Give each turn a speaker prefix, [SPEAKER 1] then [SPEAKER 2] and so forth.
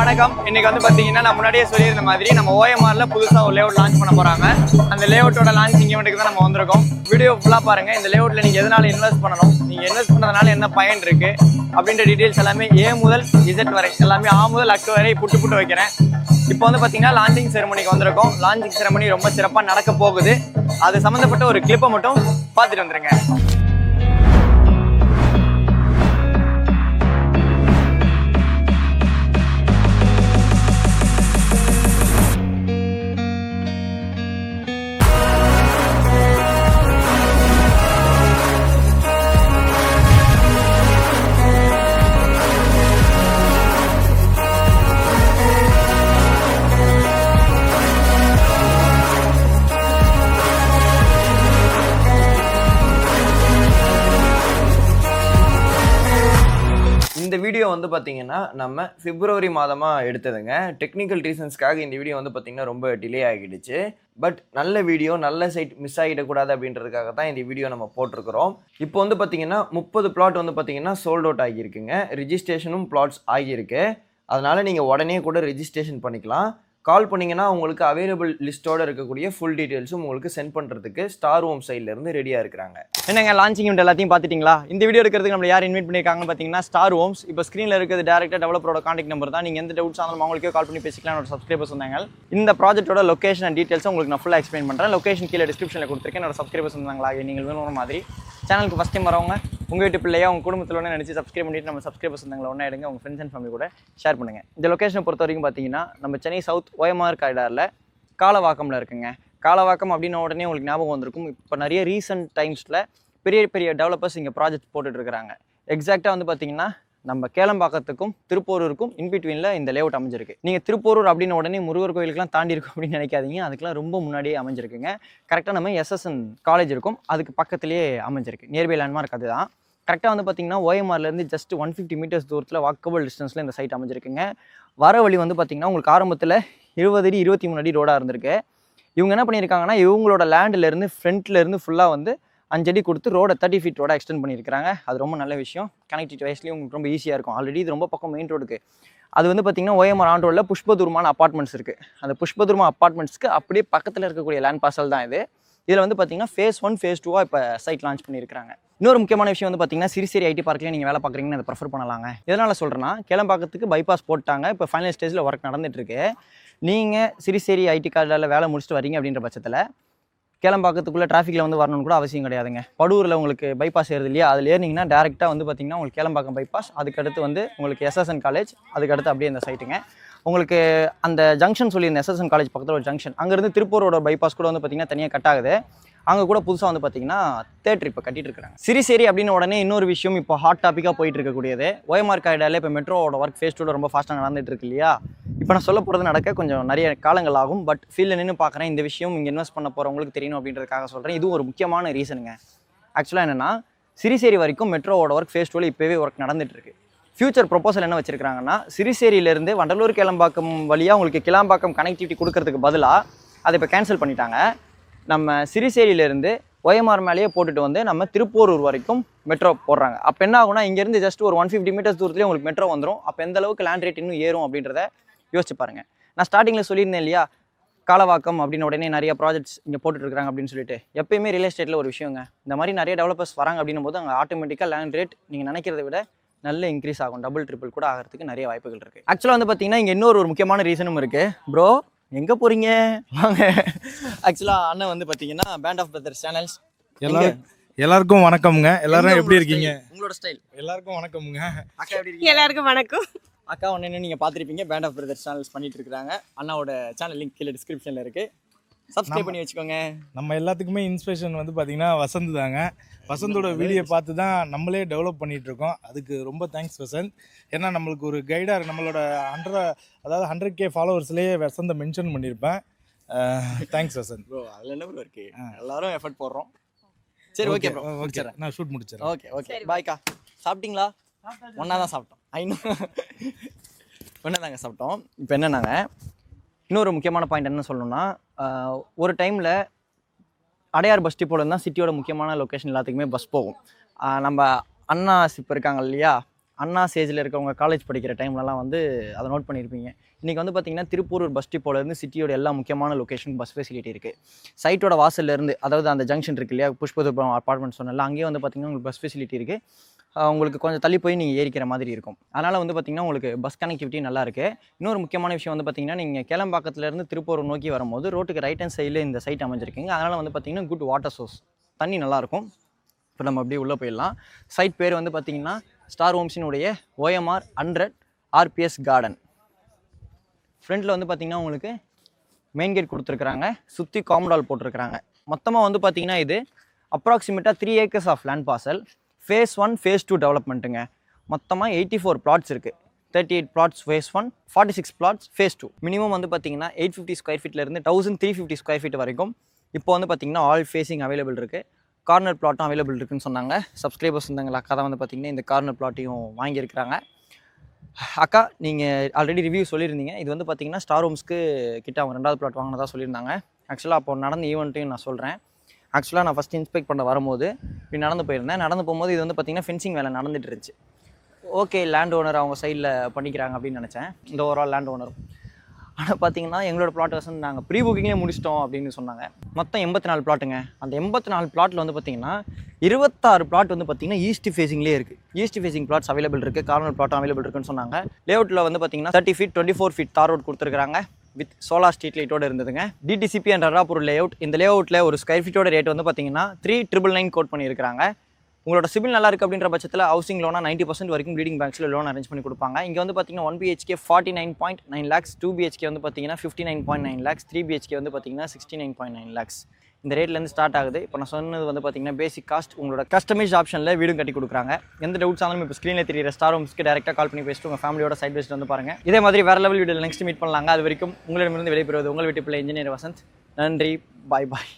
[SPEAKER 1] வணக்கம். இன்னைக்கு வந்து பார்த்தீங்கன்னா நான் முன்னாடியே சொல்லியிருந்த மாதிரி நம்ம ஓஎம்ஆர்ல புதுசாக ஒரு லேஅவுட் லான்ச் பண்ண போகிறாங்க. அந்த லேஅவுட்டோட லான்ச்சிங் ஈவெண்ட்டுக்கு தான் நம்ம வந்திருக்கோம். வீடியோ ஃபுல்லாக பாருங்கள். இந்த லேஅவுட்டில் நீங்கள் எதனால் இன்வெஸ்ட் பண்ணணும், நீங்கள் இன்வெஸ்ட் பண்ணதுனால என்ன பயன் இருக்குது அப்படின்ற டீட்டெயில்ஸ் எல்லாமே ஏ முதல் இசட் வரை எல்லாமே ஆ முதல் அக்கு வரை புட்டு வைக்கிறேன். இப்போ வந்து பார்த்தீங்கன்னா லான்ச்சிங் செரமனிக்கு வந்திருக்கோம். லான்ச்சிங் செரமனி ரொம்ப சிறப்பாக நடக்க போகுது. அது சம்மந்தப்பட்ட ஒரு கிளிப்பை மட்டும் பார்த்துட்டு வந்துருங்க. இந்த வீடியோ வந்து பார்த்தீங்கன்னா நம்ம பிப்ரவரி மாதமாக எடுத்ததுங்க. டெக்னிக்கல் ரீசன்ஸ்க்காக இந்த வீடியோ வந்து பார்த்தீங்கன்னா ரொம்ப டிலே ஆகிடுச்சு. பட் நல்ல வீடியோ, நல்ல சைட் மிஸ் ஆகிடக்கூடாது அப்படின்றதுக்காக தான் இந்த வீடியோ நம்ம போட்டிருக்கிறோம். இப்போ வந்து பார்த்தீங்கன்னா 30 பிளாட் வந்து பார்த்தீங்கன்னா சோல்ட் அவுட் ஆகியிருக்குங்க. ரிஜிஸ்ட்ரேஷனும் பிளாட்ஸ் ஆகியிருக்கு. அதனால் நீங்கள் உடனே கூட ரிஜிஸ்ட்ரேஷன் பண்ணிக்கலாம். கால் பண்ணிங்கன்னா உங்களுக்கு அவைலபிள் லிஸ்ட்டோடு இருக்கக்கூடிய ஃபுல் டீட்டெயில்ஸும் உங்களுக்கு சென்ட் பண்ணுறதுக்கு ஸ்டார் ஹோம் சைட்லேருந்து ரெடியாக இருக்காங்க. என்னங்க லான்ச்சிங் ஈவெண்ட் எல்லாத்தையும் பார்த்துட்டிங்களா? இந்த வீடியோ எடுக்கிறதுக்கு நம்ம யார் இன்வைட் பண்ணியிருக்காங்கன்னு பார்த்தீங்கன்னா ஸ்டார் ஹோம்ஸ். இப்போ ஸ்க்ரீனில் இருக்கிறது டேரெக்டாக டெவலப்பரோட கான்டாக்ட் நம்பர் தான். நீங்கள் எந்த டவுட்ஸ் ஆனாலும் அவங்களுக்கே கால் பண்ணி பேசிக்கலாம். என்னோட சப்ஸ்கிரைபர்ஸ் வந்தாங்க. இந்த ப்ராஜெக்ட்டோட லொக்கேஷன் அண்ட் டீட்டெயில்ஸ் உங்களுக்கு நான் ஃபுல்லாக எக்ஸ்பிளைன் பண்ணுறேன். லொக்கேஷன் கீழே டிஸ்கிரிப்ஷனில் கொடுத்துருக்கேன். என்னோட சப்ஸ்கிரைபர்ஸ் வந்தாங்களா நீங்கள் வேணும் மாதிரி சேனலுக்கு ஃபஸ்ட் டைம் வரவங்க உங்கள் வீட்டு பிள்ளையா உங்கள் குடும்பத்தில் நினச்சி சப்ஸ்கிரைப் பண்ணிட்டு நம்ம சப்ஸ்கிரைபர்ஸ் வந்தாங்களா ஒன்றா எடுங்க. உங்கள் ஃப்ரெண்ட்ஸ் அண்ட் ஃபேமிலி கூட ஷேர் பண்ணுங்கள். இந்த லொக்கேஷனை பொறுத்த வரைக்கும் பார்த்தீங்கன்னா நம்ம சென்னை சவுத் ஓஎம்ஆர் காரிடாரில் காலவாக்கமில் இருக்குங்க. காலவாக்கம் அப்படின்ன உடனே உங்களுக்கு ஞாபகம் வந்திருக்கும். இப்போ நிறைய ரீசெண்ட் டைம்ஸில் பெரிய பெரிய டெவலப்பர்ஸ் இங்கே ப்ராஜெக்ட் போட்டுட்ருக்காங்க. எக்ஸாக்டாக வந்து பார்த்தீங்கன்னா நம்ம கேளம்பாக்கத்துக்கும் திருப்போரூருக்கும் இன்பிட்வீனில் இந்த லேஅவுட் அமைஞ்சிருக்கு. நீங்கள் திருப்போரூர் அப்படின்னு உடனே முருகர் கோயிலுக்குலாம் தாண்டி இருக்கும் அப்படின்னு நினைக்காதீங்க. அதுக்கெலாம் ரொம்ப முன்னாடியே அமைஞ்சிருக்குங்க. கரெக்டாக நம்ம எஸ்எஸ்என் காலேஜ் இருக்கும், அதுக்கு பக்கத்துலேயே அமைஞ்சிருக்கு. நியர்பை லேண்ட்மார்க் அதுதான். கரெக்டாக வந்து பார்த்தீங்கன்னா ஓஎம்ஆர்லேருந்து ஜஸ்ட் 150 மீட்டர்ஸ் தூரத்தில் வாக்கபிள் டிஸ்டன்ஸில் இந்த சைட் அமைஞ்சிருக்குங்க. வர வழி வந்து பார்த்திங்கன்னா உங்களுக்கு ஆரம்பத்தில் 20 அடி 23 அடி ரோடாக இருந்திருக்கு. இவங்க என்ன பண்ணியிருக்காங்கன்னா இவங்களோட லேண்ட்லேருந்து ஃப்ரண்ட்லேருந்து ஃபுல்லாக வந்து 5 அடி கொடுத்து ரோடை 30 ஃபீட் ரோட எக்ஸ்டெண்ட் பண்ணியிருக்காங்க. அது ரொம்ப நல்ல விஷயம். கனெக்டிவிட்டி வைஸ்லேயும் உங்களுக்கு ரொம்ப ஈஸியாக இருக்கும். ஆல்ரெடி இது ரொம்ப பக்கம் மெயின் ரோடுக்கு. அது வந்து பார்த்திங்கன்னா ஓஎம்ஆர் ஆன் ரோடில் புஷ்பதுர்மான அப்பார்ட்மெண்ட்ஸ் இருக்குது. அந்த புஷ்பதுர்மா அப்பார்ட்மெண்ட்ஸ்க்கு அப்படியே பக்கத்தில் இருக்கக்கூடிய லேண்ட் பார்சல் தான் இது. இதில் வந்து பார்த்திங்கன்னா ஃபேஸ் 1 ஃபேஸ் 2 இப்போ சைட் லான்ச் பண்ணியிருக்காங்க. இன்னொரு முக்கியமான விஷயம் வந்து பார்த்திங்கன்னா சிறுசேரி ஐடி பார்க்கில் நீங்கள் வேலை பார்க்குறீங்கன்னு அதை ப்ரிஃபர் பண்ணலாங்க. எதனால் சொல்கிறேன்னா கேளம்பாக்கத்துக்கு பைபாஸ் போட்டாங்க. இப்போ ஃபைனல் ஸ்டேஜில் ஒர்க் நடந்துகிட்ருக்கு. நீங்கள் சிறுசேரி ஐடி கார்டில் வேலை முடிச்சுட்டு வரீங்க அப்படின்ற பட்சத்தில் கேளம்பாக்கத்துக்குள்ளே டிராஃபிக்கில் வந்து வரணும்னு கூட அவசியம் கிடையாதுங்க. படூரில் உங்களுக்கு பைபாஸ் ஏறுது இல்லையா, அதில் ஏறினீங்கன்னா டேரெக்டாக வந்து பார்த்திங்கன்னா உங்களுக்கு கேளம்பாக்கம் பைபாஸ், அதுக்கடுத்து வந்து உங்களுக்கு எஸ்எஸ்என் காலேஜ், அதுக்கடுத்து அப்படியே இந்த சைட்டுங்க. உங்களுக்கு அந்த ஜங்ஷன் சொல்லியிருந்த எஸ்எஸ்என் காலேஜ் பக்கத்தில் ஒரு ஜங்ஷன், அங்கேருந்து திருப்பூரோட பைபாஸ் கூட வந்து பார்த்திங்கன்னா தனியாக கட் ஆகுது. அங்கே கூட புதுசாக வந்து பார்த்திங்கன்னா தேட்டர் இப்போ கட்டிட்டு இருக்காங்க. சிறுசேரி அப்படின்னு உடனே இன்னொரு விஷயம் இப்போ ஹாட் டாப்பிக்காக போயிட்டு இருக்கக்கூடியது ஓஎம்ஆர் காரிடாரில் இப்போ மெட்ரோவோட ஒர்க் ஃபேஸ் 2 ரொம்ப ஃபாஸ்ட்டாக நடந்துட்டு இருக்கு இல்லையா. இப்போ நான் சொல்ல போகிறது நடக்க கொஞ்சம் நிறைய காலங்கள் ஆகும். பட் ஃபீல்டில் நின்று பார்க்குறேன். இந்த விஷயம் இங்கே இன்வெஸ்ட் பண்ண போகிறவங்களுக்கு தெரியணும் அப்படின்றதுக்காக சொல்கிறேன். இதுவும் ஒரு முக்கியமான ரீசனுங்க. ஆக்சுவலாக என்னென்னா சிறுசேரி வரைக்கும் மெட்ரோவோட ஒர்க் ஃபேஸ் 2 இப்போவே ஒர்க் நடந்துட்டு இருக்கு. ஃபியூச்சர் ப்ரொபோசல் என்ன வச்சிருக்காங்கன்னா சிறுசேரியிலேருந்து வண்டலூர் கேளம்பாக்கம் வழியாக உங்களுக்கு கிளாம்பாக்கம் கனெக்டிவிட்டி கொடுக்கறதுக்கு பதிலாக அதை இப்போ கேன்சல் பண்ணிட்டாங்க. நம்ம சிறுசேரியிலேருந்து ஓஎம்ஆர் மேலேயே போட்டுட்டு வந்து நம்ம திருப்போரூர் வரைக்கும் மெட்ரோ போடுறாங்க. அப்போ என்ன ஆகுனா இங்கேருந்து ஜஸ்ட் ஒரு 150 மீட்டர்ஸ் தூரத்துலேயே உங்களுக்கு மெட்ரோ வந்துடும். அப்போ எந்த அளவுக்கு லேண்ட் ரேட் இன்னும் ஏறும் அப்படின்றத யோசிச்சு பாருங்கள். நான் ஸ்டார்டிங்கில் சொல்லியிருந்தேன் இல்லையா, காலவாக்கம் அப்படின்னு உடனே நிறைய ப்ராஜெக்ட்ஸ் இங்கே போட்டுட்ருக்காங்க அப்படின்னு சொல்லிட்டு. எப்பயுமே ரியல் எஸ்டேட்டில் ஒரு விஷயங்க, இந்த மாதிரி நிறைய டெவலப்பர்ஸ் வராங்க அப்படின்னும் போது அங்கே ஆட்டோமேட்டிக்காக லேண்ட் ரேட் நீங்கள் நினைக்கிறத விட நல்ல இன்க்ரீஸ் ஆகும். டபுள் ட்ரிபிள் கூட ஆகிறதுக்கு நிறைய வாய்ப்புகள் இருக்குது. ஆக்சுவலாக வந்து பார்த்தீங்கன்னா இங்கே இன்னொரு முக்கியமான ரீசனும் இருக்குது. ப்ரோ எங்கே போகிறீங்க வாங்க. ஆக்சுவலாக அண்ணன் வந்து பார்த்தீங்கன்னா பேண்ட் ஆஃப் பிரதர்ஸ் சேனல்ஸ்
[SPEAKER 2] எல்லாருக்கும் வணக்கம்ங்க. எல்லாரும் எப்படி இருக்கீங்க?
[SPEAKER 1] உங்களோட ஸ்டைல்.
[SPEAKER 2] எல்லாருக்கும் வணக்கம்ங்க.
[SPEAKER 1] அக்கா எப்படி இருக்கீங்க?
[SPEAKER 3] எல்லாருக்கும் வணக்கம்.
[SPEAKER 1] அக்கா ஒன்று நீங்கள் பார்த்துருப்பீங்க, பேண்ட் ஆஃப் பிரதர்ஸ் சேனல்ஸ் பண்ணிட்டு இருக்காங்க. அண்ணாவோட சேனல் லிங்க் கீழே டிஸ்கிரிப்ஷனில் இருக்குது, சப்ஸ்கிரைப் பண்ணி வச்சுக்கோங்க.
[SPEAKER 2] நம்ம எல்லாத்துக்குமே இன்ஸ்பிரேஷன் வந்து பார்த்தீங்கன்னா வசந்த் தாங்க. வசந்தோட வீடியோ பார்த்து தான் நம்மளே டெவலப் பண்ணிட்டு இருக்கோம். அதுக்கு ரொம்ப தேங்க்ஸ் வசந்த். ஏன்னா நம்மளுக்கு ஒரு கைடாக நம்மளோட 100K ஃபாலோவர்ஸ்லேயே வசந்தை மென்ஷன் பண்ணியிருப்பேன். தேங்க்ஸ் வசந்த்.
[SPEAKER 1] ப்ரோ அதில் என்ன ப்ரோ இருக்குது, எல்லாரும் எஃபர்ட் போடுறோம். சரி ஓகே ப்ரோ,
[SPEAKER 2] ஓகே நான் ஷூட் முடிச்சிடறேன்.
[SPEAKER 1] ஓகே பாய்க்கா. சாப்பிட்டீங்களா? ஒன்றா தான் சாப்பிட்டோம். ஒன்றா தாங்க சாப்பிட்டோம். இப்போ என்னன்னாங்க இன்னொரு முக்கியமான பாயிண்ட் என்ன சொல்லணும்னா, ஒரு டைமில் அடையார் பஸ் டிப்போலேருந்து தான் சிட்டியோட முக்கியமான லொக்கேஷன் எல்லாத்துக்குமே பஸ் போகும். நம்ம அண்ணா சிப் இருக்காங்க இல்லையா,
[SPEAKER 3] அண்ணா ஸ்டேஜில் இருக்கவங்க காலேஜ் படிக்கிற டைம்லலாம் வந்து அதை நோட் பண்ணியிருப்பீங்க. இன்றைக்கி வந்து பார்த்திங்கன்னா திருப்பூர் பஸ் டிப்போலேருந்து சிட்டியோட எல்லா முக்கியமான லொக்கேஷன் பஸ் ஃபெசிலிட்டி இருக்குது. சைட்டோட வாசல்லேருந்து, அதாவது அந்த ஜங்ஷன் இருக்கு இல்லையா, புஷ்பதுபுரம் அப்பார்ட்மெண்ட் சொன்னல, அங்கேயே வந்து பார்த்திங்கன்னா உங்களுக்கு பஸ் ஃபெசிலிட்டி இருக்குது. உங்களுக்கு கொஞ்சம் தள்ளி போய் நீங்கள் ஏறிக்கிற மாதிரி இருக்கும். அதனால் வந்து பார்த்திங்கன்னா உங்களுக்கு பஸ் கனெக்டிவிட்டி நல்லா இருக்குது. இன்னொரு முக்கியமான விஷயம் வந்து பார்த்திங்கன்னா, நீங்கள் கேளம்பாக்கத்துலேருந்து திருப்பூர் நோக்கி வரும்போது ரோட்டுக்கு ரைட் ஹேண்ட் சைடில் இந்த சைட் அமைஞ்சிருக்குங்க. அதனால் வந்து பார்த்திங்கன்னா குட் வாட்டர் சோர்ஸ், தண்ணி நல்லாயிருக்கும். இப்போ நம்ம அப்படியே உள்ளே போயிடலாம். சைட் பேர் வந்து பார்த்திங்கன்னா ஸ்டார் ஹோம்ஸினுடைய OMR 100 RPS கார்டன். ஃப்ரண்ட்டில் வந்து பார்த்திங்கன்னா உங்களுக்கு மெயின் கேட் கொடுத்துருக்குறாங்க, சுற்றி காம்பவுண்ட் போட்டிருக்கிறாங்க. மொத்தமாக வந்து பார்த்திங்கன்னா இது அப்ராக்சிமேட்டாக 3 acres of land parcel. Phase 1 Phase 2 டெவலப்மெண்ட்டுங்க. மொத்தமாக 84 பிளாட்ஸ் இருக்குது. 38 plots Phase 1, 46 plots Phase 2. Minimum வந்து பார்த்திங்கன்னா 850 ஸ்கொயர் ஃபீட்லேருந்து 1350 ஸ்கொயர் ஃபீட் வரைக்கும் இப்போ வந்து பார்த்திங்கன்னா ஆல் ஃபேஸிங் அவைலபிள் இருக்குது. கார்னர் பிளாட்டும் அவைலபிள் இருக்குதுன்னு சொன்னாங்க. சப்ஸ்கிரைபர்ஸ் இருந்தாங்களா அக்கா தான் வந்து பார்த்திங்கன்னா இந்த கார்னர் பிளாட்டையும் வாங்கியிருக்கிறாங்க. அக்கா நீங்கள் ஆல்ரெடி ரிவ்யூ சொல்லியிருந்தீங்க. இது வந்து பார்த்திங்கன்னா ஸ்டார் ஹோம்ஸ்க்கு கிட்ட அவங்க 2வது பிளாட் வாங்கினதா சொல்லியிருந்தாங்க. ஆக்சுவலாக அப்போ நடந்த ஈவெண்ட்டையும் நான் சொல்கிறேன். ஆக்சுவலாக நான் ஃபஸ்ட்டு இன்ஸ்பெக்ட் பண்ண வரும்போது இப்படி நடந்து போயிருந்தேன். நடந்து போகும்போது இது வந்து பார்த்திங்கன்னா ஃபென்சிங் வேலை நடந்துட்டு இருந்துச்சு. ஓகே, லேண்ட் ஓனர் அவங்க சைடில் பண்ணிக்கிறாங்க அப்படின்னு நினச்சேன், இந்த ஓவரால் லேண்ட் ஓனரும். ஆனால் பார்த்தீங்கன்னா எங்களோட பிளாட் வந்து நாங்கள் ப்ரீ புக்கிங்கே முடிச்சிட்டோம் அப்படின்னு சொன்னாங்க. மொத்தம் 84 பிளாட்டுங்க. அந்த 84 பிளாட்டில் வந்து பார்த்திங்கன்னா 26 பிளாட் வந்து பார்த்திங்கன்னா ஈஸ்ட் ஃபேஸிங்லேயே இருக்குது. ஈஸ்ட் ஃபேஸிங் பிளாட்ஸ் அவைலபிள் இருக்குது, கார்னர் பிளாட்டும் அவைலபிள் இருக்குன்னு சொன்னாங்க. லேஅவுட்டில் வந்து பார்த்திங்கன்னா 30 feet 24 feet தார் ரோட் கொடுத்துருக்காங்க. வித் சோலார் ஸ்ட்ரீட் லைட்டோடு இருந்ததுங்க. DTCP அண்ட் ரராப்பூர் லேஅவுட். இந்த லேஅவுட்டில் ஒரு ஸ்கொயர் ஃபீட்டோட ரேட் வந்து பார்த்திங்கன்னா 3,999 கோட் பண்ணியிருக்காங்க. உங்களோட சிபில் நல்லா இருக்குது அப்படின்ற பட்சத்தில் ஹவுசிங் லோனாக 90% வரைக்கும் லீடிங் பேங்க்ஸில் லோன் அரேஞ்ச் பண்ணி கொடுப்பாங்க. இங்கே வந்து பார்த்திங்கன்னா 1 BHK 49.9 lakhs, 2 BHK வந்து பார்த்திங்கன்னா 59.9 lakhs, 3 BHK வந்து பார்த்திங்கன்னா 69.9 lakhs. இந்த ரேட்லேருந்து ஸ்டார்ட் ஆகுது. இப்போ நான் சொன்னது வந்து பார்த்திங்கன்னா பேசிக் காஸ்ட். உங்களோட கஸ்டமைஸ்ட் ஆப்ஷனில் வீடும் கட்டி கொடுக்குறாங்க. எந்த டவுட்ஸ் ஆனாலும் இப்போ ஸ்க்ரீனில் தெரியுற ஸ்டார் ஹோம்ஸ்க்கு டேரெக்டாக கால் பண்ணி பேசிட்டு உங்கள் ஃபேமிலியோட சைட் பேஸ்ட் வந்து பாருங்கள். இதே மாதிரி வேறு லெவல் வீடியோவில் நெக்ஸ்ட் மீட் பண்ணலாங்க. அது வரைக்கும் உங்களிடமிருந்து விடைபெறுவது உங்கள் வீட்டு பிள்ளை இன்ஜினியர் வசந்த். நன்றி, பாய் பாய்.